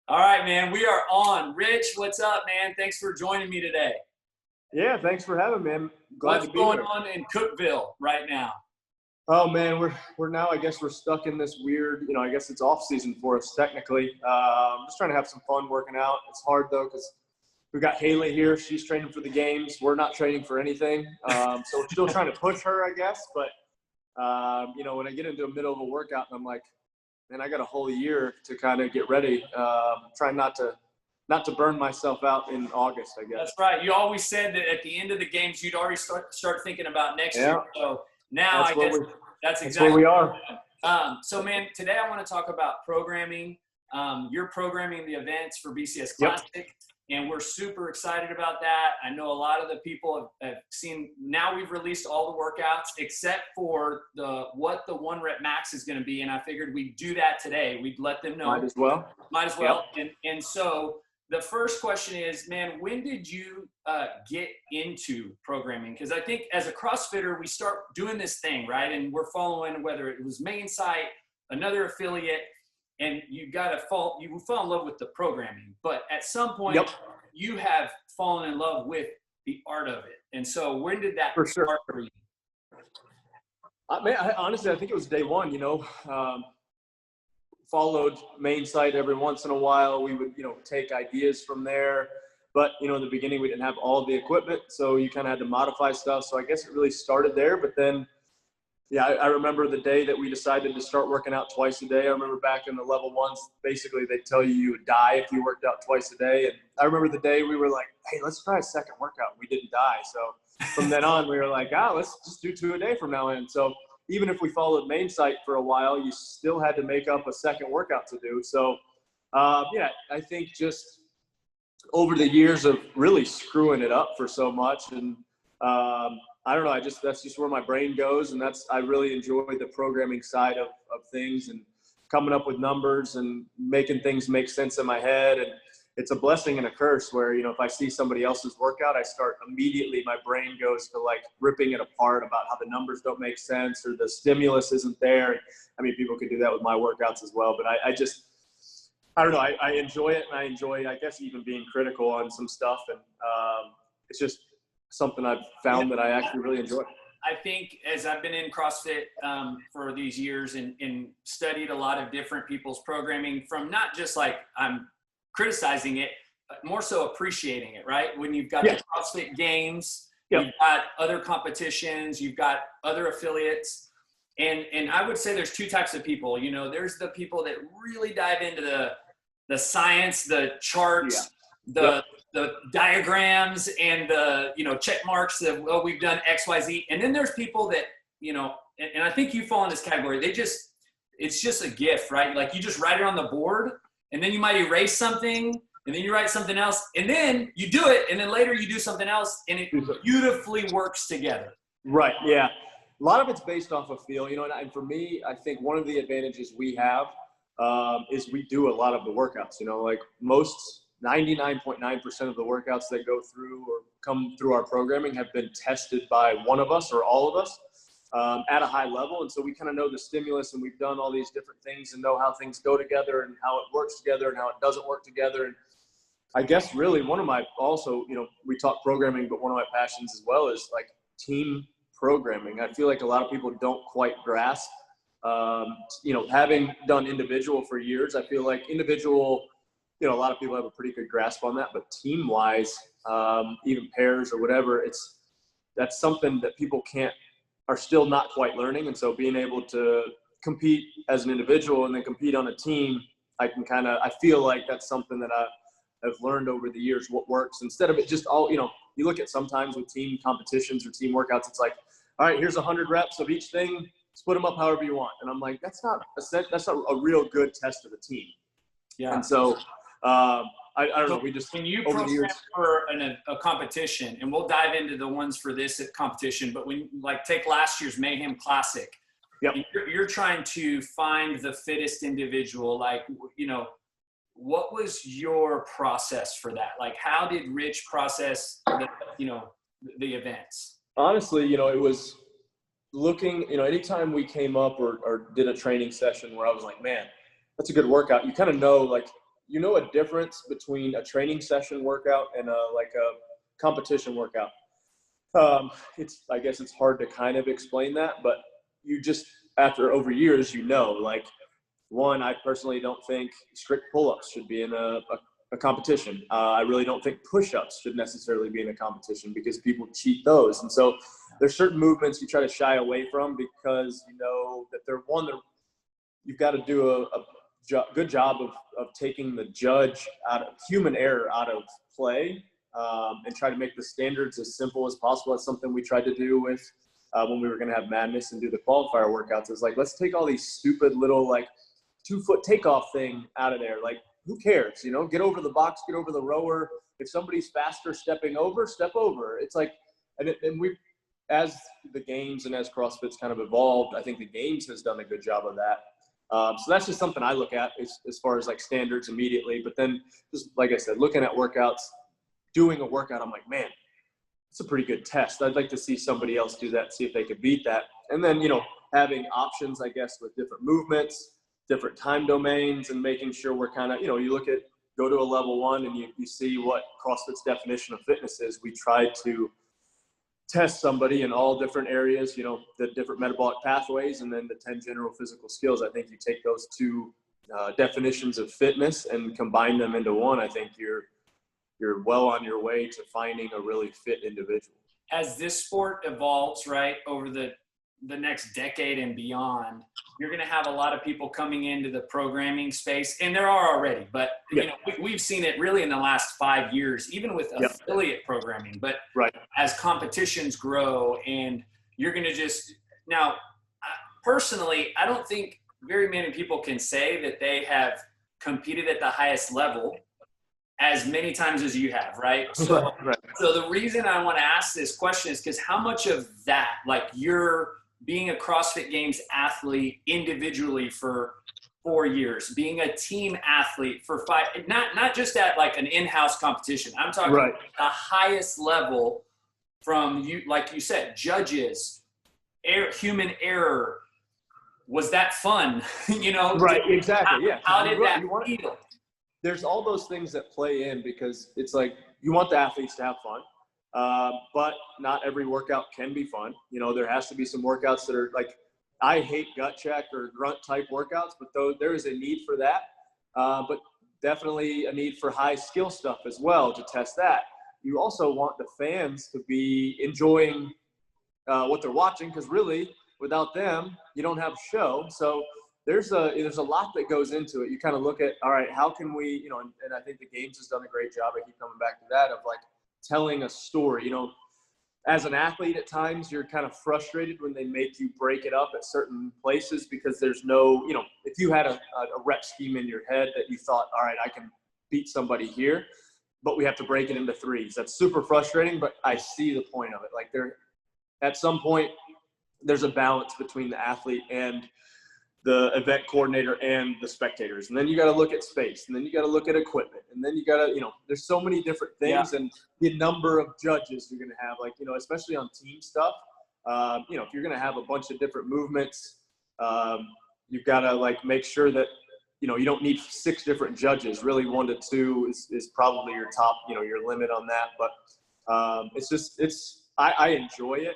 All right, man, we are on. Rich, what's up, man? Thanks for joining me today. Yeah, thanks for having me. I'm glad What's to be going here. on in Cookeville right now? Oh man, we're now. I guess we're stuck in this weird. I guess it's off season for us technically. I'm just trying to have some fun working out. It's hard though because we've got Haley here. She's training for the games. We're not training for anything. So we're still trying to push her, I guess. But when I get into the middle of a workout and I'm like, man, I got a whole year to kind of get ready. Trying not to burn myself out in August, I guess. That's right. You always said that at the end of the games, you'd already start thinking about next year. So now I guess that's exactly where we are. So, man, today I want to talk about programming. You're programming the events for BCS Classic, and we're super excited about that. I know a lot of the people have seen. Now we've released all the workouts except for what the 1 rep max is going to be, and I figured we'd do that today. We'd let them know. Might as well. Yep. And so the first question is, man, when did you get into programming? Because I think as a CrossFitter, we start doing this thing, right? And we're following whether it was main site, another affiliate, and you fall in love with the programming. But at some point, you have fallen in love with the art of it. And so when did that start for you? Honestly, I think it was day one, followed main site every once in a while. We would, take ideas from there. But, in the beginning, we didn't have all of the equipment. So you kind of had to modify stuff. So I guess it really started there. But then, I remember the day that we decided to start working out twice a day. I remember back in the level ones, basically they tell you would die if you worked out twice a day. And I remember the day we were like, hey, let's try a second workout. We didn't die. So from then on, we were like, let's just do 2 a day from now on. So even if we followed main site for a while, you still had to make up a second workout to do. So, I think just over the years of really screwing it up for so much. And I don't know, that's just where my brain goes. And I really enjoy the programming side of things and coming up with numbers and making things make sense in my head. And it's a blessing and a curse where, if I see somebody else's workout, I start immediately, my brain goes to like ripping it apart about how the numbers don't make sense or the stimulus isn't there. I mean, people could do that with my workouts as well, but I don't know. I enjoy it, and I enjoy, I guess, even being critical on some stuff. And it's just something I've found that I actually really enjoy. I think as I've been in CrossFit for these years and studied a lot of different people's programming from not just like I'm criticizing it, but more so appreciating it, right? When you've got the CrossFit Games, you've got other competitions, you've got other affiliates. And I would say there's 2 types of people. There's the people that really dive into the science, the charts, the diagrams, and the check marks of we've done X, Y, Z. And then there's people that and I think you fall in this category. It's just a gift, right? Like you just write it on the board, and then you might erase something, and then you write something else, and then you do it, and then later you do something else, and it beautifully works together. Right. Yeah. A lot of it's based off of feel, and for me, I think one of the advantages we have is we do a lot of the workouts, like most 99.9% of the workouts that go through or come through our programming have been tested by one of us or all of us at a high level. And so we kind of know the stimulus, and we've done all these different things and know how things go together and how it works together and how it doesn't work together. And I guess really one of my also, we talk programming, but one of my passions as well is like team programming. I feel like a lot of people don't quite grasp, having done individual for years, I feel like individual, a lot of people have a pretty good grasp on that, but team wise, even pairs or whatever, that's something that people are still not quite learning. And so being able to compete as an individual and then compete on a team, I feel like that's something that I've learned over the years what works instead of it just all, you look at sometimes with team competitions or team workouts, it's like, all right, here's 100 reps of each thing, split them up however you want. And I'm like, that's not a real good test of a team. Yeah. And so I don't know. We just, when you program for a competition, and we'll dive into the ones for this competition, but when take last year's Mayhem Classic, you're trying to find the fittest individual, what was your process for that? Like, how did Rich process the events? Honestly, it was looking, anytime we came up or did a training session where I was like, man, that's a good workout. You kind of know, you know a difference between a training session workout and like a competition workout. I guess it's hard to kind of explain that, but you just, after over years, like, one, I personally don't think strict pull-ups should be in a competition. I really don't think push-ups should necessarily be in a competition because people cheat those. And so there's certain movements you try to shy away from because you know that you've got to do a good job of taking the human error out of play, and try to make the standards as simple as possible. That's something we tried to do with when we were going to have Madness and do the qualifier workouts. Is like, let's take all these stupid little like 2-foot takeoff thing out of there. Like, who cares? Get over the box, get over the rower. If somebody's faster stepping over, step over. It's like, and we, as the games and as CrossFit's kind of evolved, I think the games has done a good job of that. So that's just something I look at as far as like standards immediately. But then, just like I said, looking at workouts, doing a workout, I'm like, man, it's a pretty good test. I'd like to see somebody else do that, see if they could beat that. And then, having options, I guess, with different movements, different time domains, and making sure we're kind of, you go to a level 1 and you see what CrossFit's definition of fitness is. We try to test somebody in all different areas, the different metabolic pathways, and then the 10 general physical skills. I think you take those two definitions of fitness and combine them into one. I think you're well on your way to finding a really fit individual. As this sport evolves, right, over the next decade and beyond, you're going to have a lot of people coming into the programming space, and there are already, but we've seen it really in the last 5 years, even with affiliate programming. But as competitions grow, and you're going to now, personally, I don't think very many people can say that they have competed at the highest level as many times as you have, right? So, so the reason I want to ask this question is because how much of that, like you're being a CrossFit Games athlete individually for 4 years, being a team athlete for 5, not just at like an in-house competition. I'm talking the highest level from you, like you said, judges, human error. Was that fun? Right, exactly, yeah. How did that feel? There's all those things that play in because it's like you want the athletes to have fun, but not every workout can be fun. There has to be some workouts that are like, I hate gut check or grunt type workouts, but there is a need for that. But definitely a need for high skill stuff as well to test that. You also want the fans to be enjoying what they're watching, because really without them, you don't have a show. So there's a lot that goes into it. You kind of look at, all right, how can we, and I think the Games has done a great job. I keep coming back to that, of like telling a story. As an athlete, at times you're kind of frustrated when they make you break it up at certain places because there's no, if you had a rep scheme in your head that you thought, all right, I can beat somebody here, but we have to break it into 3s. That's super frustrating, but I see the point of it. Like at some point, there's a balance between the athlete and the event coordinator and the spectators. And then you got to look at space, and then you got to look at equipment, and then you got to, there's so many different things, and the number of judges you're going to have, like, especially on team stuff, if you're going to have a bunch of different movements, you've got to like make sure that, you don't need 6 different judges. Really 1 to 2 is probably your top, your limit on that. But I enjoy it.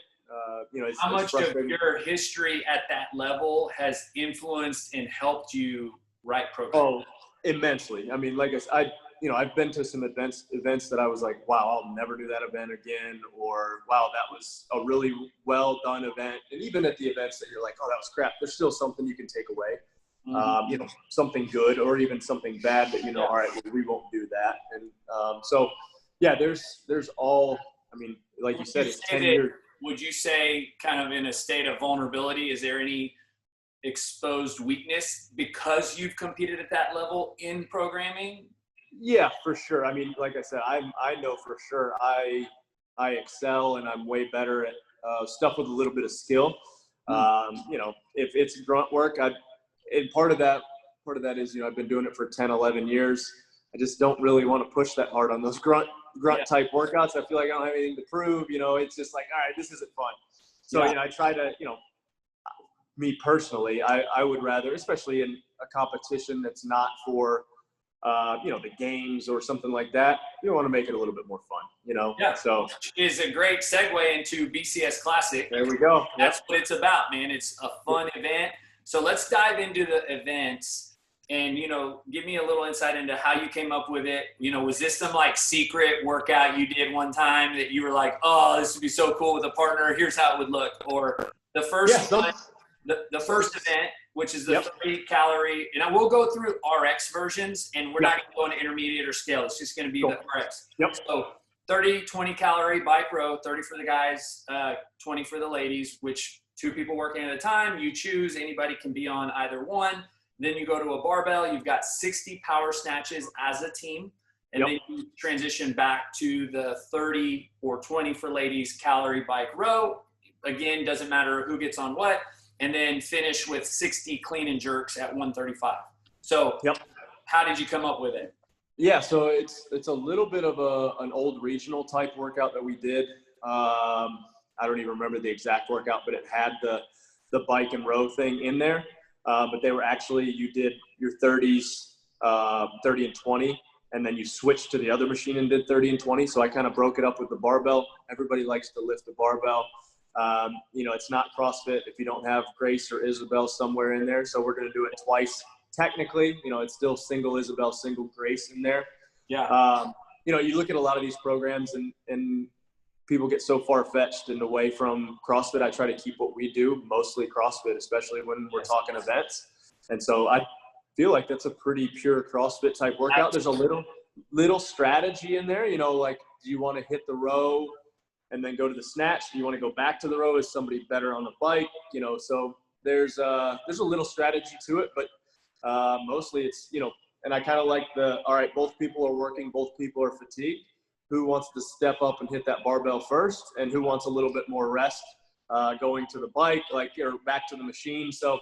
How much of your history at that level has influenced and helped you write programs? Oh, immensely. I mean, like I said, I've been to some events that I was like, wow, I'll never do that event again, or wow, that was a really well done event. And even at the events that you're like, oh, that was crap, there's still something you can take away. Mm-hmm. Something good, or even something bad that all right, well, we won't do that. And so yeah, there's all, I mean, like you said, it's 10 years. Would you say, kind of in a state of vulnerability, is there any exposed weakness because you've competed at that level in programming? Yeah, for sure. I mean, like I said, I know for sure I excel, and I'm way better at stuff with a little bit of skill. If it's grunt work, and part of that is, I've been doing it for 10, 11 years. I just don't really want to push that hard on those grunt type workouts. I feel like I don't have anything to prove. It's just like, all right, this isn't fun. So, I try to, me personally, I would rather, especially in a competition that's not for the games or something like that, you want to make it a little bit more fun, Yeah. So Is a great segue into BCS Classic. there we go. That's what it's about, man. It's a fun event. So let's dive into the events and, give me a little insight into how you came up with it. Was this some like secret workout you did one time that you were like, oh, this would be so cool with a partner. Here's how it would look. Or the first the first event, which is the 30-calorie, and I will go through RX versions, and we're not going to go into intermediate or scale. It's just going to be the RX. So 30, 20-calorie bike row, 30 for the guys, 20 for the ladies, which 2 people working at a time. You choose. Anybody can be on either one. Then you go to a barbell. You've got 60 power snatches as a team. And then you transition back to the 30 or 20 for ladies calorie bike row. Again, doesn't matter who gets on what. And then finish with 60 clean and jerks at 135. So how did you come up with it? Yeah, so it's a little bit of an old regional type workout that we did. I don't even remember the exact workout, but it had the bike and row thing in there. But they were actually, you did your 30s, 30 and 20, and then you switched to the other machine and did 30 and 20. So I kind of broke it up with the barbell. Everybody likes to lift the barbell. It's not CrossFit if you don't have Grace or Isabel somewhere in there. So we're going to do it twice. Technically, it's still single Isabel, single Grace in there. Yeah. You look at a lot of these programs and people get so far-fetched and away from CrossFit. I try to keep what we do, mostly CrossFit, especially when we're talking events. And so I feel like that's a pretty pure CrossFit type workout. There's a little strategy in there, like, do you want to hit the row and then go to the snatch? Do you want to go back to the row? Is somebody better on the bike? So there's a little strategy to it, but mostly it's, and I kind of like all right, both people are working, both people are fatigued. Who wants to step up and hit that barbell first, and who wants a little bit more rest going to the bike, or back to the machine. So,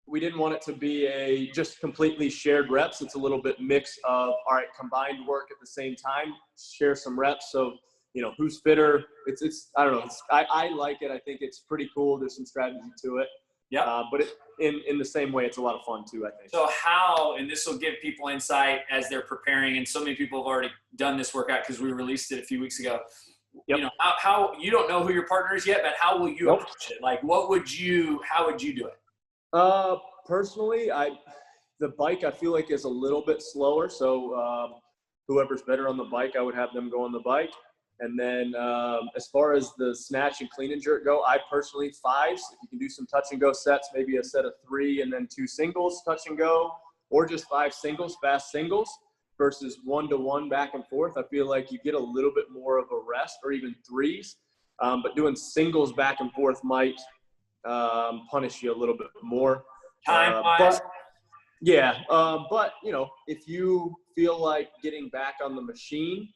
we didn't want it to be a just completely shared reps. It's a little bit mix of, all right, combined work at the same time, share some reps. So, who's fitter. It's I don't know. I like it. I think it's pretty cool. There's some strategy to it. Yeah. But in the same way, it's a lot of fun too, I think. So how, and this will give people insight as they're preparing, and so many people have already done this workout because we released it a few weeks ago. How you don't know who your partner is yet, but how will you approach it? Like, how would you do it? Personally, the bike I feel like is a little bit slower. So whoever's better on the bike, I would have them go on the bike. And then as far as the snatch and clean and jerk go, I personally 5s. If you can do some touch and go sets, maybe a set of 3 and then 2 singles, touch and go, or just 5 singles, fast singles versus 1-to-1 back and forth. I feel like you get a little bit more of a rest, or even 3s. But doing singles back and forth might punish you a little bit more. Time-wise? But if you feel like getting back on the machine,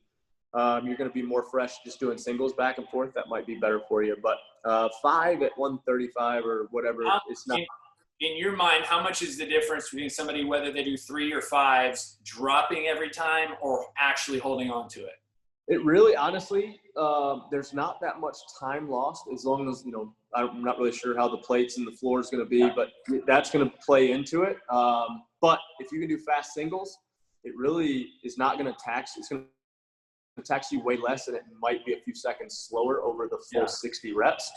you're going to be more fresh just doing singles back and forth. That might be better for you. But 5 at 135 or whatever, it's not. In your mind, how much is the difference between somebody, whether they do 3 or 5s, dropping every time or actually holding on to it? It really, honestly, there's not that much time lost as long as, I'm not really sure how the plates and the floor is going to be, but that's going to play into it. But if you can do fast singles, it really is not going to tax. It's going to tax you way less, and it might be a few seconds slower over the full 60 reps.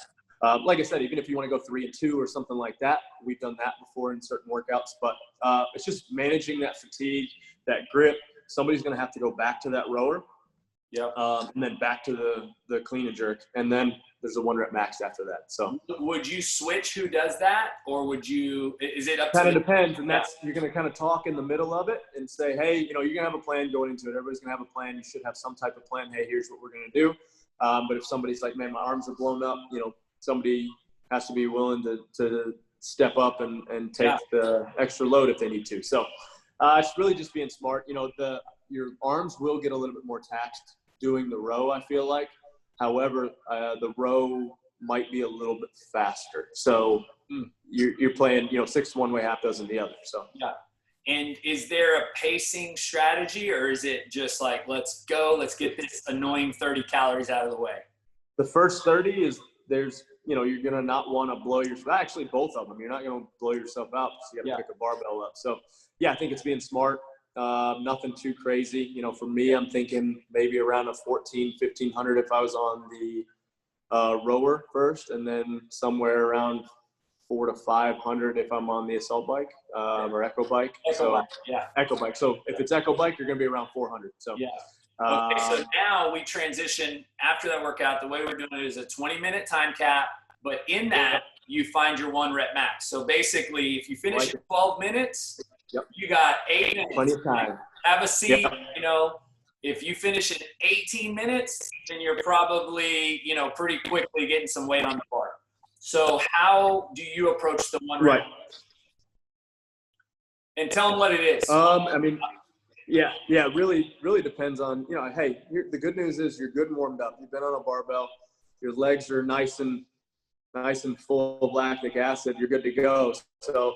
Like I said, even if you want to go 3 and 2 or something like that, we've done that before in certain workouts, but it's just managing that fatigue, that grip. Somebody's going to have to go back to that rower. And then back to the clean and jerk. And then there's a 1 rep max after that. So would you switch who does that, or is it up to kind of depends. And you're going to kind of talk in the middle of it and say, hey, you're going to have a plan going into it. Everybody's going to have a plan. You should have some type of plan. Hey, here's what we're going to do. But if somebody's like, man, my arms are blown up, somebody has to be willing to step up and take the extra load if they need to. So it's really just being smart. Your arms will get a little bit more taxed doing the row, I feel like. However, the row might be a little bit faster. So you're playing, 6 one way, half dozen the other. So And is there a pacing strategy, or is it just like, let's go, let's get this annoying 30 calories out of the way? The first 30 is you're going to not want to blow yourself. Actually, both of them. You're not going to blow yourself out because you got to pick a barbell up. So yeah, I think it's being smart. Nothing too crazy. You know, for me, I'm thinking maybe around a 1,500 if I was on the rower first, and then somewhere around 400 to 500 if I'm on the assault bike or echo bike. Echo bike. So if it's echo bike, you're going to be around 400. So yeah. Okay, so now we transition after that workout. The way we're doing it is a 20-minute time cap, but in that you find your 1 rep max. So basically, if you finish in 12 minutes, you got 8 minutes. Plenty of time. Have a seat. You know, if you finish in 18 minutes, then you're probably, you know, pretty quickly getting some weight on the bar. So how do you approach the 1 rep? Right. And tell them what it is. I mean, yeah, really depends on, you know, hey, the good news is you're good and warmed up. You've been on a barbell. Your legs are nice and full of lactic acid. You're good to go. So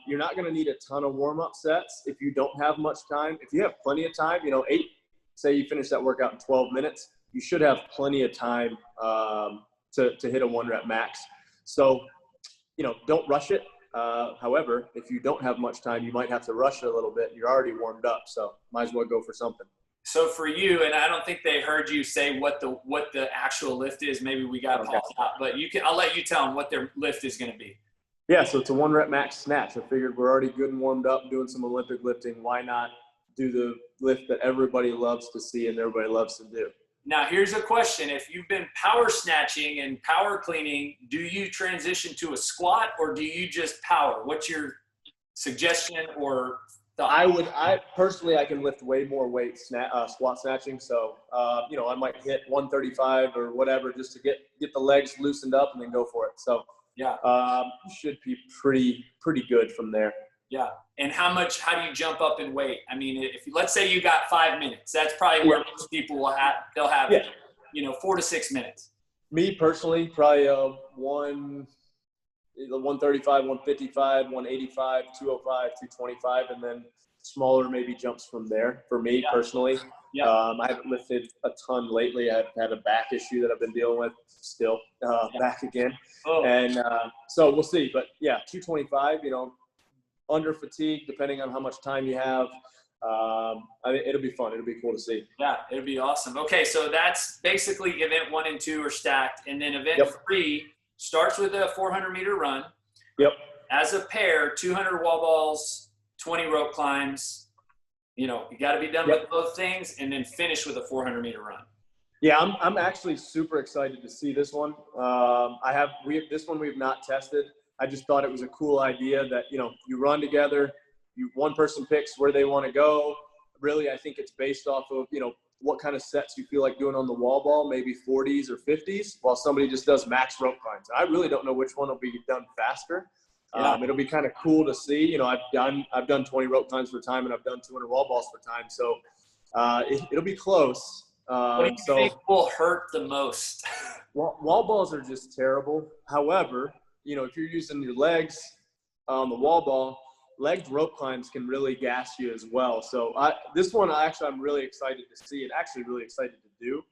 you're not going to need a ton of warm-up sets if you don't have much time. If you have plenty of time, you know, say you finish that workout in 12 minutes, you should have plenty of time to hit a 1 rep max. So, you know, don't rush it. However, if you don't have much time, you might have to rush it a little bit. You're already warmed up, so might as well go for something. So for you, and I don't think they heard you say what the actual lift is. Maybe we got paused out, but I'll let you tell them what their lift is going to be. Yeah, so it's a 1 rep max snatch. I figured we're already good and warmed up doing some Olympic lifting. Why not do the lift that everybody loves to see and everybody loves to do? Now, here's a question. If you've been power snatching and power cleaning, do you transition to a squat or do you just power? What's your suggestion or thought? I personally can lift way more weight squat snatching. So, you know, I might hit 135 or whatever just to get the legs loosened up and then go for it. So, yeah, you should be pretty good from there. Yeah. And how do you jump up in weight? I mean, if let's say you got 5 minutes, that's probably where most people they'll have, you know, 4 to 6 minutes. Me personally, probably 135, 155, 185, 205, 225, and then smaller maybe jumps from there for me personally. Yeah. I haven't lifted a ton lately. I've had a back issue that I've been dealing with still, back again. Oh. And so we'll see. But yeah, 225, you know, under fatigue, depending on how much time you have. I mean, it'll be fun. It'll be cool to see. Yeah, it'll be awesome. Okay, so that's basically event 1 and 2 are stacked. And then event 3 starts with a 400-meter run. Yep. As a pair, 200 wall balls, 20 rope climbs. You know, you got to be done with both things and then finish with a 400-meter run. Yeah, I'm actually super excited to see this one. This one we've not tested. I just thought it was a cool idea that, you know, you run together, one person picks where they want to go. Really, I think it's based off of, you know, what kind of sets you feel like doing on the wall ball, maybe 40s or 50s, while somebody just does max rope climbs. I really don't know which one will be done faster. Yeah. It'll be kind of cool to see. You know, I've done 20 rope climbs for time and I've done 200 wall balls for time. So it'll be close. What do you think will hurt the most? Wall balls are just terrible. However, you know, if you're using your legs on the wall ball, legged rope climbs can really gas you as well. So this one, I'm really excited to see it. Actually, really excited to do.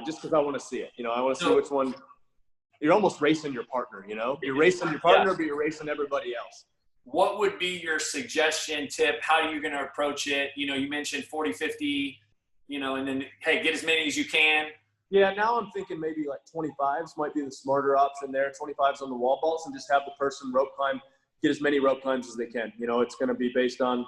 Just because I want to see it. You know, I want to see which one. You're almost racing your partner. You know, you're racing your partner, but you're racing everybody else. What would be your suggestion, tip? How are you going to approach it? You know, you mentioned 40, 50. You know, and then hey, get as many as you can. Yeah, now I'm thinking maybe like 25s might be the smarter option there. 25s on the wall balls and just have the person rope climb, get as many rope climbs as they can. You know, it's going to be based on,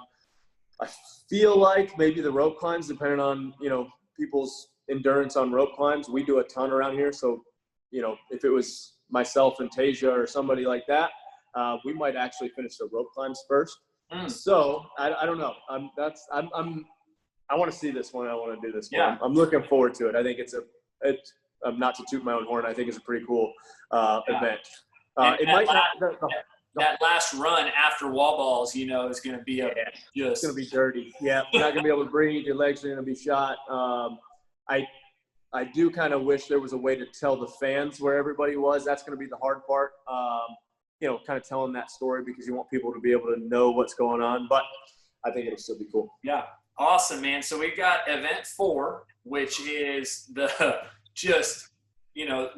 I feel like maybe the rope climbs, depending on, you know, people's endurance on rope climbs. We do a ton around here. So, you know, if it was myself and Tasia or somebody like that, we might actually finish the rope climbs first. So I don't know. I want to see this one. I want to do this one. I'm looking forward to it. I think it's not to toot my own horn. I think it's a pretty cool event. That last run after wall balls, you know, is going to be it's going to be dirty. Yeah, you're not going to be able to breathe. Your legs are going to be shot. I do kind of wish there was a way to tell the fans where everybody was. That's going to be the hard part. You know, kind of telling that story because you want people to be able to know what's going on. But I think it'll still be cool. Yeah. Awesome, man. So we've got event 4, which is you know,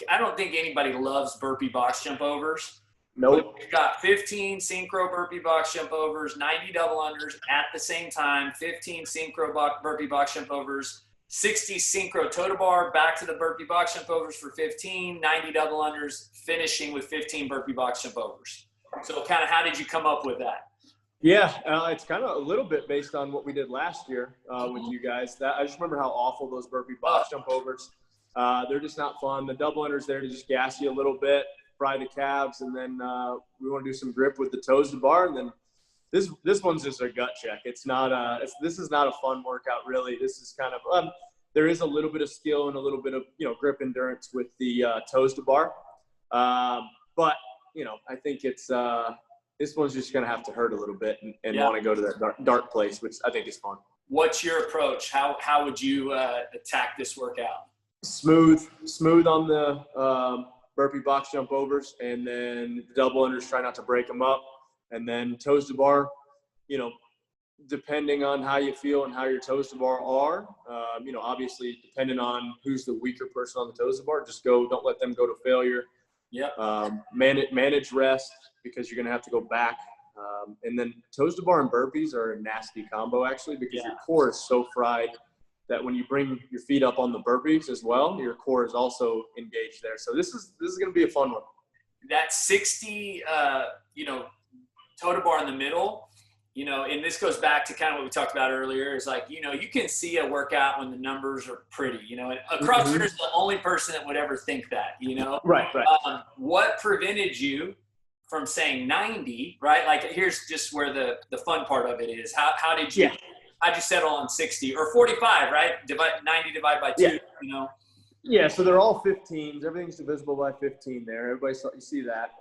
I don't think anybody loves burpee box jump overs, Nope. We've got 15 synchro burpee box jump overs, 90 double unders at the same time, 15 synchro burpee box jump overs, 60 synchro toe to bar, back to the burpee box jump overs for 15, 90 double unders, finishing with 15 burpee box jump overs. So kind of how did you come up with that? Yeah, it's kind of a little bit based on what we did last year with you guys. That I just remember how awful those burpee box jump overs. They're just not fun. The double unders there to just gas you a little bit, fry the calves, and then we want to do some grip with the toes to bar. And then this one's just a gut check. It's not this is not a fun workout really. This is kind of there is a little bit of skill and a little bit of grip endurance with the toes to bar, but I think it's this one's just going to have to hurt a little bit and want to go to that dark place, which I think is fun. What's your approach? How would you attack this workout? Smooth on the burpee box jump overs, and then double unders, try not to break them up, and then toes to bar, depending on how you feel and how your toes to bar are, obviously depending on who's the weaker person on the toes to bar, don't let them go to failure. Yeah. Manage rest, because you're going to have to go back. And then toes to bar and burpees are a nasty combo actually, because your core is so fried that when you bring your feet up on the burpees as well, your core is also engaged there. So this is going to be a fun one. That 60, toe to bar in the middle, and this goes back to kind of what we talked about earlier, is like, you can see a workout when the numbers are pretty, and a CrossFitter is the only person that would ever think that, Right. What prevented you from saying 90, right? Like, here's just where the fun part of it is. How'd you settle on 60 or 45, right? 90 divided by 2, Yeah, so they're all 15s. Everything's divisible by 15 there. Everybody you see that.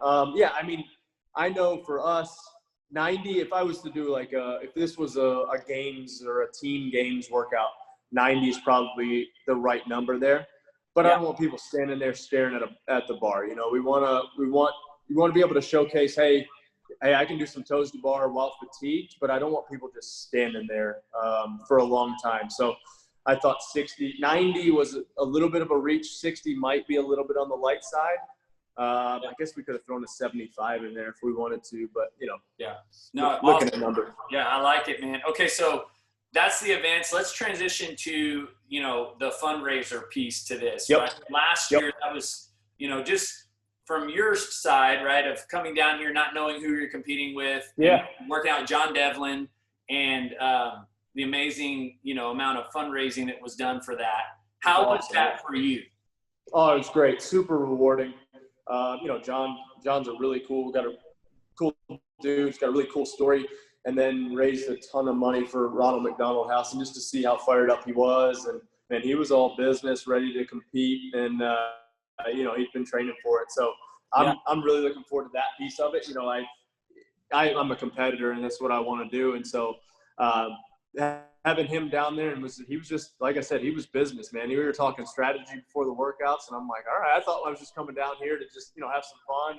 I know for us, 90, if I was to do if this was a games or a team games workout, 90 is probably the right number there. But I don't want people standing there staring at the bar. We want to be able to showcase, hey, I can do some toes to bar while fatigued, but I don't want people just standing there for a long time. So I thought 90 was a little bit of a reach. 60 might be a little bit on the light side. I guess we could have thrown a 75 in there if we wanted to, but looking at numbers. Yeah, I like it, man. Okay, so that's the events. Let's transition to the fundraiser piece to this. Yep. Right? Last year, that was just from your side, right, of coming down here, not knowing who you're competing with, working out with John Devlin, and the amazing amount of fundraising that was done for that. How was that for you? Oh, it was great. Super rewarding. John's a really cool dude. He's got a really cool story, and then raised a ton of money for Ronald McDonald House, and just to see how fired up he was, and he was all business, ready to compete, and he'd been training for it. So I'm really looking forward to that piece of it. I'm a competitor, and that's what I want to do, and so having him down there, he was just, like I said, he was business, man. We were talking strategy before the workouts, and I'm like, all right, I thought I was just coming down here to just, have some fun.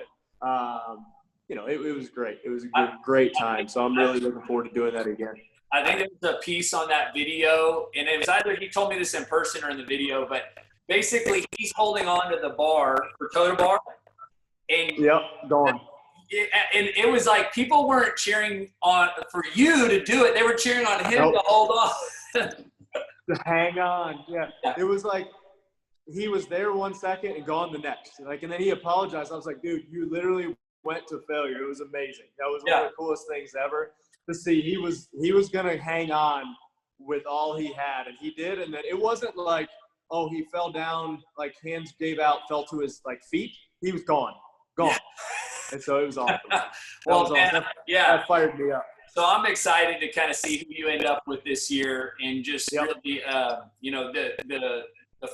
And, it was great. It was a great time. So I'm really looking forward to doing that again. I think there's a piece on that video, and it was either he told me this in person or in the video, but basically he's holding on to the bar for toe to bar. And going. And it was like people weren't cheering on for you to do it. They were cheering on him to hold on. To hang on. Yeah. It was like he was there 1 second and gone the next. And then he apologized. I was like, dude, you literally went to failure. It was amazing. That was one of the coolest things ever to see. He was going to hang on with all he had, and he did. And then it wasn't like, oh, he fell down, like hands gave out, fell to his feet. He was gone. Yeah. And so it was awesome. That fired me up. So I'm excited to kind of see who you end up with this year, and just really, the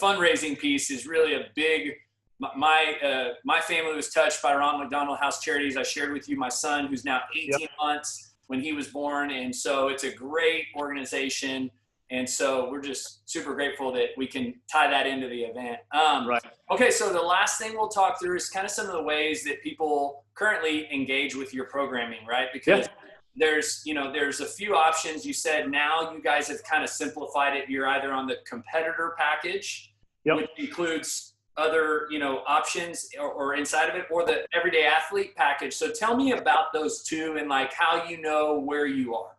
fundraising piece is really a big. My family was touched by Ronald McDonald House Charities. I shared with you my son, who's now 18 months when he was born, and so it's a great organization. And so we're just super grateful that we can tie that into the event. Right. Okay, so the last thing we'll talk through is kind of some of the ways that people currently engage with your programming, right? Because there's a few options. You said now you guys have kind of simplified it. You're either on the competitor package, which includes other, options or inside of it, or the everyday athlete package. So tell me about those two and like how you know where you are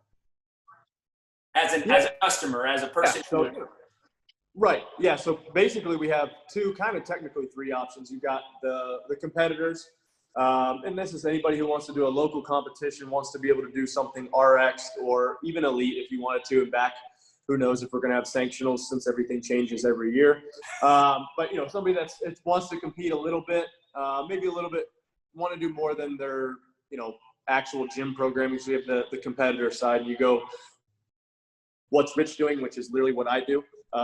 as a customer, as a person. So, right. Yeah. So basically we have two, kind of technically three options. You've got the competitors. And this is anybody who wants to do a local competition, wants to be able to do something RX or even elite if you wanted to, and back, who knows if we're going to have sanctionals since everything changes every year. But, somebody it wants to compete a little bit, maybe a little bit, want to do more than their, actual gym programming. So you have the competitor side, and you go, what's Rich doing, which is literally what I do.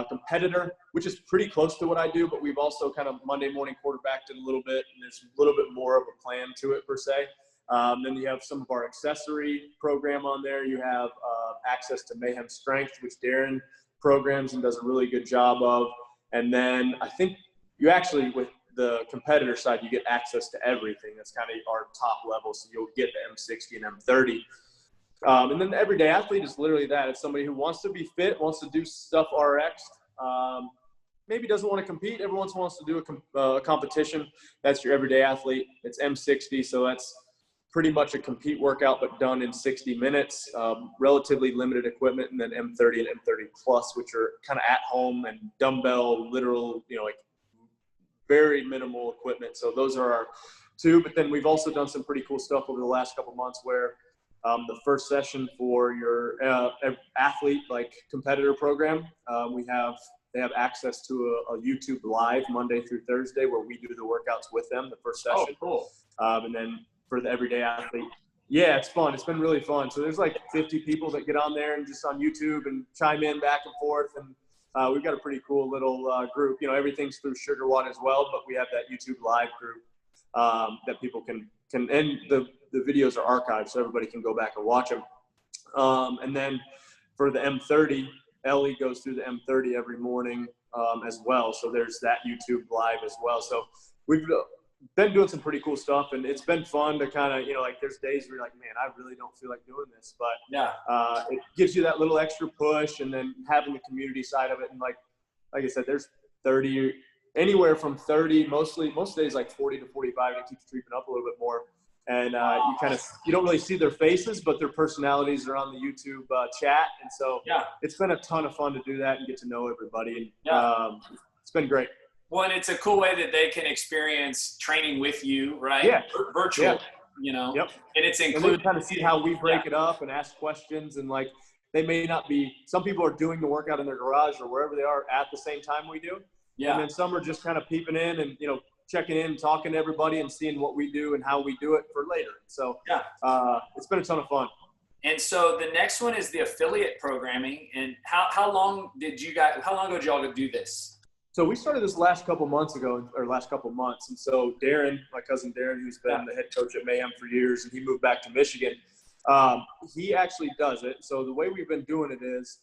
Competitor, which is pretty close to what I do, but we've also kind of Monday morning quarterbacked it a little bit, and there's a little bit more of a plan to it per se. Then you have some of our accessory program on there. You have access to Mayhem Strength, which Darren programs and does a really good job of. And then I think you actually, with the competitor side, you get access to everything. That's kind of our top level. So you'll get the M60 and M30. And then the everyday athlete is literally that. It's somebody who wants to be fit, wants to do stuff RX, maybe doesn't want to compete. Everyone wants to do a competition. That's your everyday athlete. It's M60, so that's pretty much a compete workout, but done in 60 minutes. Relatively limited equipment, and then M30 and M30 Plus, which are kind of at home and dumbbell, literal, like very minimal equipment. So those are our two. But then we've also done some pretty cool stuff over the last couple months where the first session for your athlete, like competitor program, they have access to a YouTube live Monday through Thursday where we do the workouts with them, the first session. Oh, cool. And then for the everyday athlete, yeah, it's fun. It's been really fun. So there's like 50 people that get on there and just on YouTube and chime in back and forth. And we've got a pretty cool little group. Everything's through Sugar One as well, but we have that YouTube live group that people can and the videos are archived, so everybody can go back and watch them. And then for the M30, Ellie goes through the M30 every morning as well. So there's that YouTube live as well. So we've been doing some pretty cool stuff, and it's been fun to kind of, like there's days where you're like, man, I really don't feel like doing this. But yeah, it gives you that little extra push, and then having the community side of it. And like I said, there's 30, anywhere from 30, most days like 40 to 45. It keeps creeping up a little bit more. And you don't really see their faces, but their personalities are on the YouTube chat. And so it's been a ton of fun to do that and get to know everybody. And it's been great. Well, and it's a cool way that they can experience training with you, right? Yeah. Virtual, Yep. And it's included. And they can kind of see how we break it up and ask questions. And like, they may not be, some people are doing the workout in their garage or wherever they are at the same time we do. Yeah. And then some are just kind of peeping in and, checking in, talking to everybody and seeing what we do and how we do it for later. So it's been a ton of fun. And so the next one is the affiliate programming. And how long ago did y'all do this? So we started this last couple months. And so Darren, my cousin Darren, who's been the head coach at Mayhem for years, and he moved back to Michigan. He actually does it. So the way we've been doing it is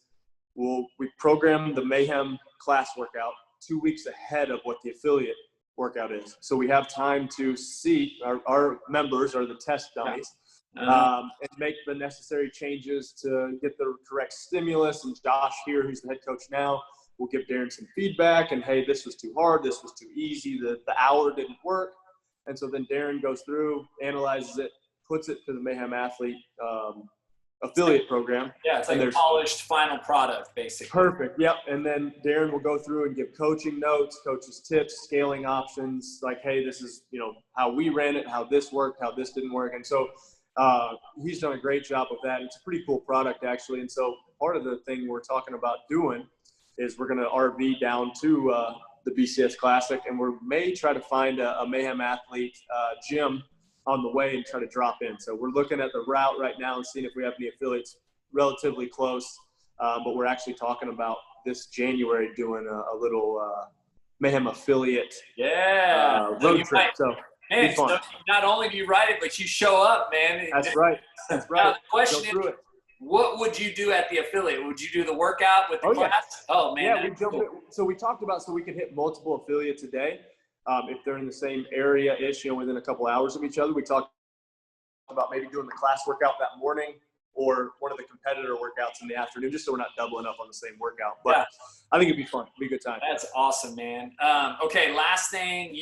we program the Mayhem class workout 2 weeks ahead of what the affiliate workout is. So we have time to see our members or the test dummies and make the necessary changes to get the correct stimulus. And Josh here, who's the head coach now, will give Darren some feedback and, hey, this was too hard, this was too easy, the hour didn't work. And so then Darren goes through, analyzes it, puts it to the Mayhem Athlete affiliate program. Yeah, it's like a polished final product, basically. Perfect. Yep. And then Darren will go through and give coaching notes, coaches tips, scaling options, like, hey, this is, how we ran it, how this worked, how this didn't work. And so he's done a great job of that. It's a pretty cool product, actually. And so part of the thing we're talking about doing is we're going to RV down to the BCS Classic, and we may try to find a Mayhem Athlete gym on the way and try to drop in. So we're looking at the route right now and seeing if we have any affiliates relatively close. But we're actually talking about this January doing a little Mayhem affiliate road trip. So not only do you write it, but you show up, man. That's right. Now the question is, what would you do at the affiliate? Would you do the workout with the class? Yeah. Oh, man. Yeah, so we talked about so we could hit multiple affiliates a day. If they're in the same area-ish, within a couple hours of each other. We talked about maybe doing the class workout that morning or one of the competitor workouts in the afternoon, just so we're not doubling up on the same workout. But Yeah. I think it'd be fun. It'd be a good time. That's awesome, man. Okay, last thing,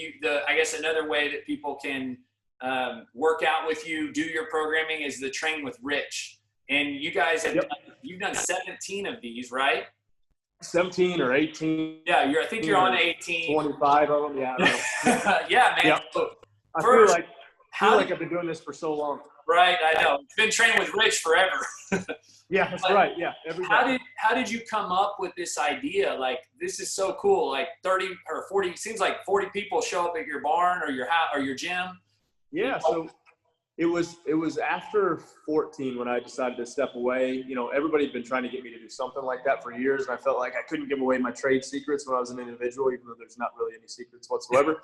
I guess another way that people can work out with you, do your programming, is the Train with Rich. And you guys have you've done 17 of these, right? 17 or 18. Yeah, I think you're on 18. 25 of them. Yeah. I don't know. Yeah, man. Yep. So I first, feel like I've been doing this for so long. Right, I know. It's been Train with Rich forever. Yeah, that's right. Yeah, every day. How did you come up with this idea? Like, this is so cool. Like 30 or 40, it seems like 40 people show up at your barn or your house or your gym. Yeah, so it was after 14 when I decided to step away. You know, everybody had been trying to get me to do something like that for years, and I felt like I couldn't give away my trade secrets when I was an individual, even though there's not really any secrets whatsoever.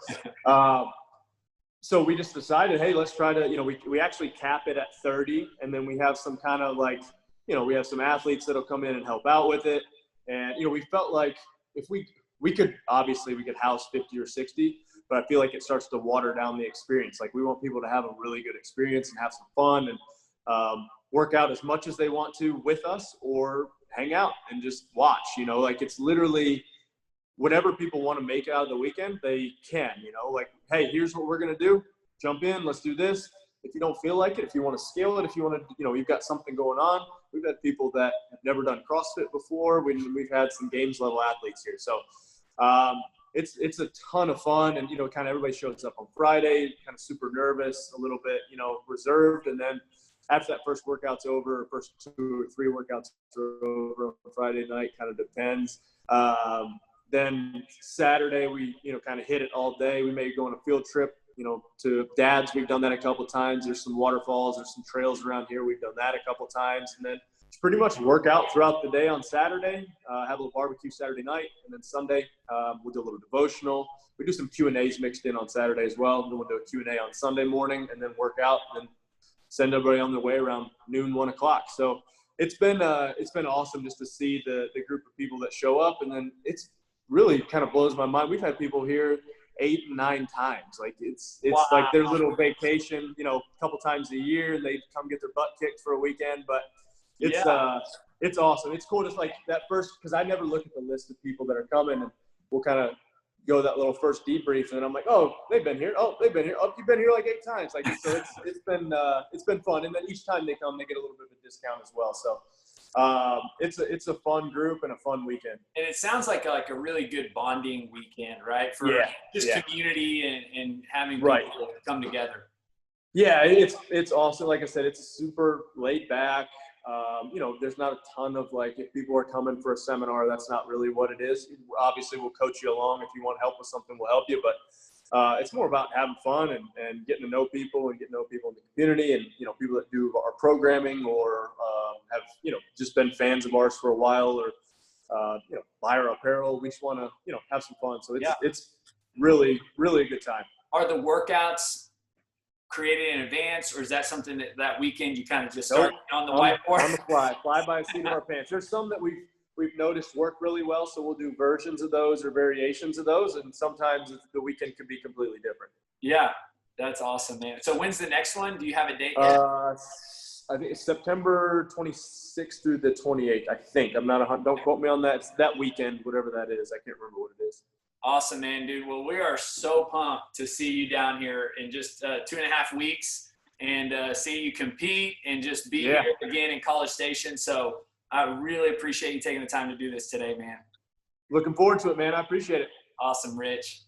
So we just decided, hey, let's try to, you know, we actually cap it at 30, and then we have some kind of like, you know, we have some athletes that'll come in and help out with it. And, you know, we felt like if we could house 50 or 60, but I feel like it starts to water down the experience. Like, we want people to have a really good experience and have some fun and work out as much as they want to with us, or hang out and just watch, you know, like it's literally whatever people want to make out of the weekend, they can, you know, like, hey, here's what we're going to do. Jump in, let's do this. If you don't feel like it, if you want to scale it, if you want to, you know, you've got something going on. We've had people that have never done CrossFit before. We've had some games level athletes here. So it's a ton of fun. And, you know, kind of everybody shows up on Friday, kind of super nervous, a little bit, you know, reserved. And then after that first workout's over, first 2 or 3 workouts are over on Friday night, kind of depends. Then Saturday, we, you know, kind of hit it all day. We may go on a field trip, you know, to Dad's. We've done that a couple of times. There's some waterfalls, there's some trails around here. We've done that a couple of times. And then it's pretty much work out throughout the day on Saturday, have a little barbecue Saturday night. And then Sunday, we'll do a little devotional. We do some Q&As mixed in on Saturday as well. Then we'll do a Q&A on Sunday morning, and then work out and then send everybody on their way around noon, 1 o'clock. So it's been awesome just to see the group of people that show up. And then it's really kind of blows my mind. We've had people here 8 and 9 times. Like it's Wow. like their little vacation, you know, a couple times a year, and they come get their butt kicked for a weekend. But it's awesome. It's cool. Just like that first, because I never look at the list of people that are coming, and we'll kind of go that little first debrief, and then I'm like, oh, they've been here. Oh, they've been here. Oh, you've been here like 8 times. Like, so it's been fun. And then each time they come, they get a little bit of a discount as well. So it's a fun group and a fun weekend. And it sounds like a really good bonding weekend, right? For community and having people come together. Yeah, it's awesome. Like I said, it's super laid back. You know, there's not a ton of like, if people are coming for a seminar, that's not really what it is. Obviously, we'll coach you along. If you want help with something, we'll help you. But it's more about having fun and getting to know people and getting to know people in the community, and, you know, people that do our programming or have, you know, just been fans of ours for a while, or, you know, buy our apparel. We just want to, you know, have some fun. So it's really, really a good time. Are the workouts created in advance, or is that something that weekend you kind of just start on the whiteboard? On the fly by the seat of our pants. There's some that we've noticed work really well, so we'll do versions of those or variations of those, and sometimes the weekend can be completely different. Yeah, that's awesome, man. So when's the next one? Do you have a date yet? I think it's September 26th through the 28th, I think. I'm not don't quote me on that. It's that weekend, whatever that is. I can't remember what it is. Awesome, man, dude. Well, we are so pumped to see you down here in just 2.5 weeks, and see you compete and just be here again in College Station. So I really appreciate you taking the time to do this today, man. Looking forward to it, man. I appreciate it. Awesome, Rich.